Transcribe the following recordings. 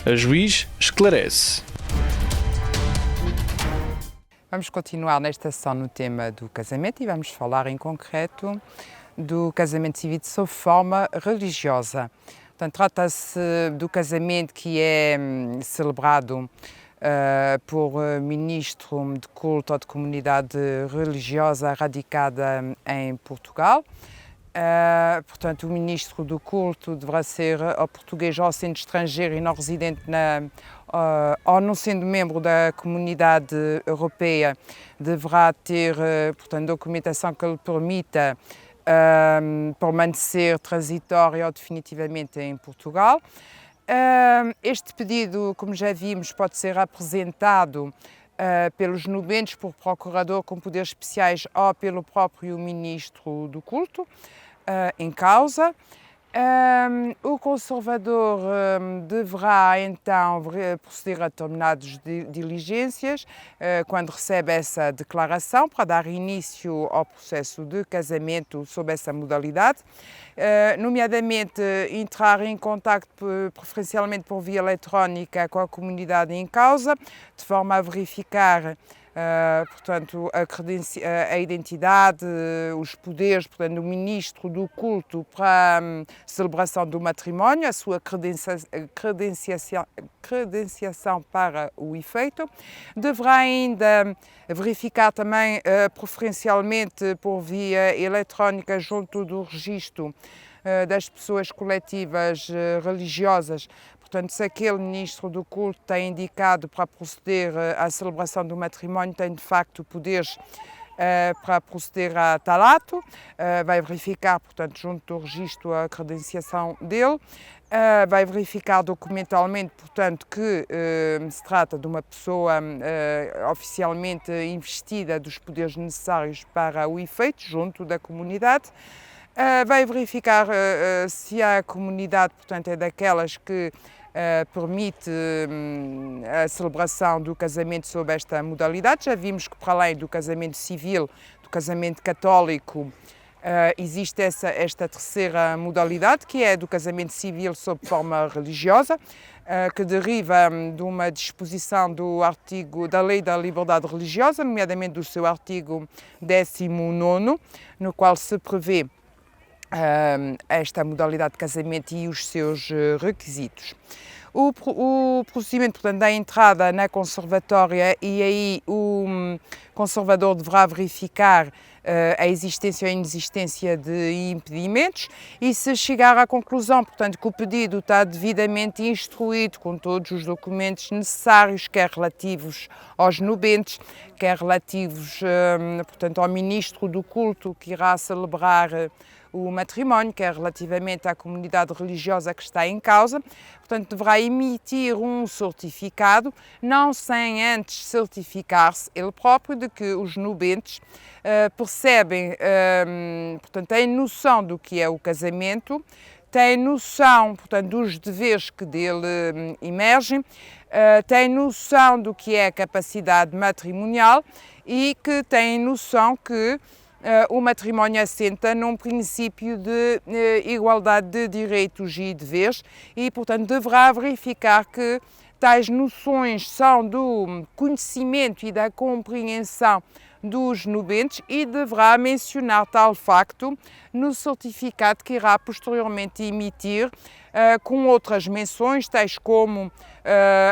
A juiz esclarece. Vamos continuar nesta sessão no tema do casamento e vamos falar em concreto do casamento civil sob forma religiosa. Portanto, trata-se do casamento que é celebrado por ministro de culto ou de comunidade religiosa radicada em Portugal. Portanto, o ministro do culto deverá ser ou português ou sendo estrangeiro e não residente ou não sendo membro da comunidade europeia, deverá ter, portanto, documentação que lhe permita permanecer transitório ou definitivamente em Portugal. Este pedido, como já vimos, pode ser apresentado pelos nubentes, por procurador com poderes especiais ou pelo próprio ministro do culto em causa. O conservador deverá então proceder a determinadas diligências quando recebe essa declaração para dar início ao processo de casamento sob essa modalidade, nomeadamente entrar em contacto preferencialmente por via eletrónica com a comunidade em causa, de forma a verificar portanto, a identidade, os poderes, portanto, do ministro do culto para a celebração do matrimónio, a sua credenciação para o efeito. Deverá ainda verificar também, preferencialmente por via eletrónica, junto do registro das pessoas coletivas religiosas, portanto, se aquele ministro do culto tem indicado para proceder à celebração do matrimónio, tem de facto poderes para proceder a tal ato, vai verificar, portanto, junto do registro a credenciação dele, vai verificar documentalmente, portanto, que se trata de uma pessoa oficialmente investida dos poderes necessários para o efeito, junto da comunidade. Vai verificar se a comunidade, portanto, é daquelas que permite a celebração do casamento sob esta modalidade. Já vimos que, para além do casamento civil, do casamento católico, existe esta terceira modalidade, que é do casamento civil sob forma religiosa, que deriva de uma disposição do artigo da Lei da Liberdade Religiosa, nomeadamente do seu artigo 19º, no qual se prevê esta modalidade de casamento e os seus requisitos. O procedimento, portanto, da entrada na conservatória, e aí o conservador deverá verificar a existência ou a inexistência de impedimentos e, se chegar à conclusão, portanto, que o pedido está devidamente instruído com todos os documentos necessários, quer relativos aos nubentes, quer relativos, portanto, ao ministro do culto que irá celebrar o matrimónio, que é relativamente à comunidade religiosa que está em causa, portanto, deverá emitir um certificado, não sem antes certificar-se ele próprio de que os nubentes percebem, portanto, têm noção do que é o casamento, têm noção, portanto, dos deveres que dele emergem, têm noção do que é a capacidade matrimonial e que têm noção que o matrimónio assenta num princípio de igualdade de direitos e deveres e, portanto, deverá verificar que tais noções são do conhecimento e da compreensão dos nubentes e deverá mencionar tal facto no certificado que irá posteriormente emitir, com outras menções, tais como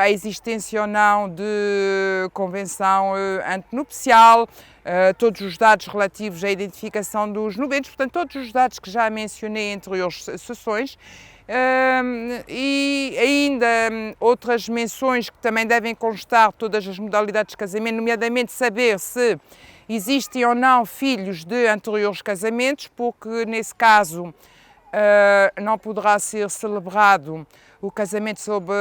a existência ou não de convenção antenupcial, todos os dados relativos à identificação dos nubentes, portanto, todos os dados que já mencionei em anteriores sessões, e ainda outras menções que também devem constar todas as modalidades de casamento, nomeadamente saber se existem ou não filhos de anteriores casamentos, porque nesse caso não poderá ser celebrado o casamento sob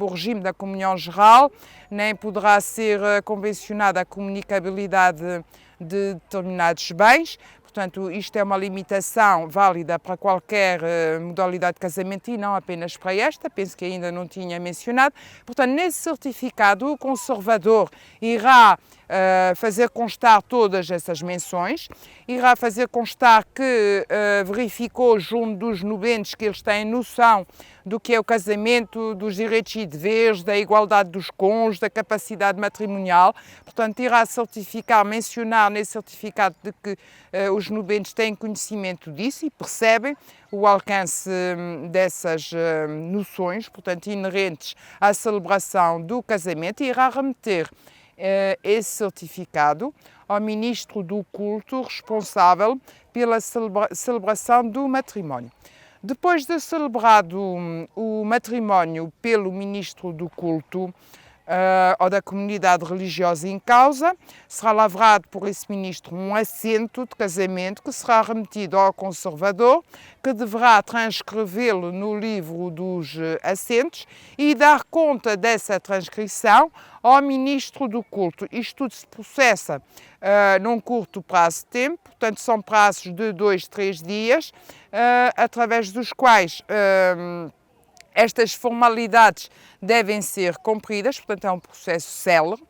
o regime da comunhão geral, nem poderá ser convencionada a comunicabilidade de determinados bens. Portanto, isto é uma limitação válida para qualquer modalidade de casamento e não apenas para esta, penso que ainda não tinha mencionado. Portanto, nesse certificado, o conservador irá fazer constar todas essas menções, irá fazer constar que verificou junto dos nubentes que eles têm noção do que é o casamento, dos direitos e deveres, da igualdade dos cônjuges, da capacidade matrimonial. Portanto, irá certificar, mencionar nesse certificado de que os nubentes têm conhecimento disso e percebem o alcance dessas noções, portanto, inerentes à celebração do casamento, e irá remeter esse certificado ao ministro do culto responsável pela celebração do matrimónio. Depois de celebrado o matrimónio pelo ministro do culto ou da comunidade religiosa em causa, será lavrado por esse ministro um assento de casamento que será remetido ao conservador, que deverá transcrevê-lo no livro dos assentos e dar conta dessa transcrição ao ministro do culto. Isto tudo se processa num curto prazo de tempo, portanto são prazos de 2, 3 dias, através dos quais estas formalidades devem ser cumpridas, portanto é um processo célere.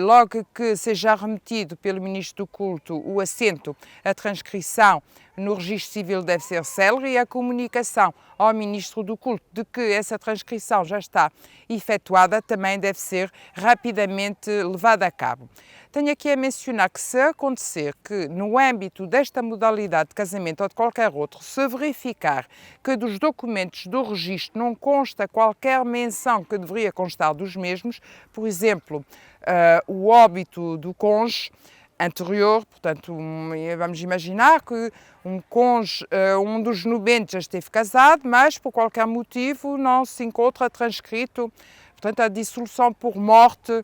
Logo que seja remetido pelo Ministro do Culto o assento, a transcrição no registro civil deve ser célere e a comunicação ao Ministro do Culto de que essa transcrição já está efetuada também deve ser rapidamente levada a cabo. Tenho aqui a mencionar que se acontecer que no âmbito desta modalidade de casamento ou de qualquer outro se verificar que dos documentos do registro não consta qualquer menção que deveria constar dos mesmos, por exemplo, o óbito do cônjuge anterior, portanto, vamos imaginar que um cônjuge, um dos nubentes já esteve casado, mas por qualquer motivo não se encontra transcrito, portanto, a dissolução por morte,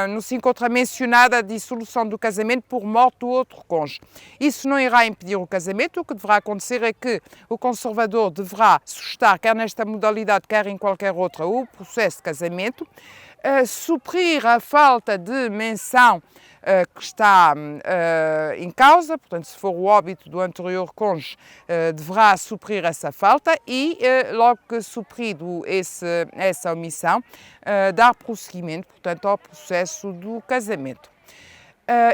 não se encontra mencionada a dissolução do casamento por morte do outro cônjuge. Isso não irá impedir o casamento, o que deverá acontecer é que o conservador deverá suscitar, quer nesta modalidade, quer em qualquer outra, o processo de casamento, suprir a falta de menção que está em causa, portanto, se for o óbito do anterior cônjuge, deverá suprir essa falta e, logo que suprido essa omissão, dar prosseguimento, portanto, ao processo do casamento.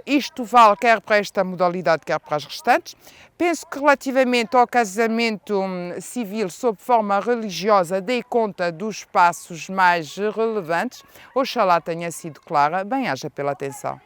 Isto vale quer para esta modalidade, quer para as restantes. Penso que relativamente ao casamento civil sob forma religiosa dei conta dos passos mais relevantes. Oxalá tenha sido clara. Bem-aja pela atenção.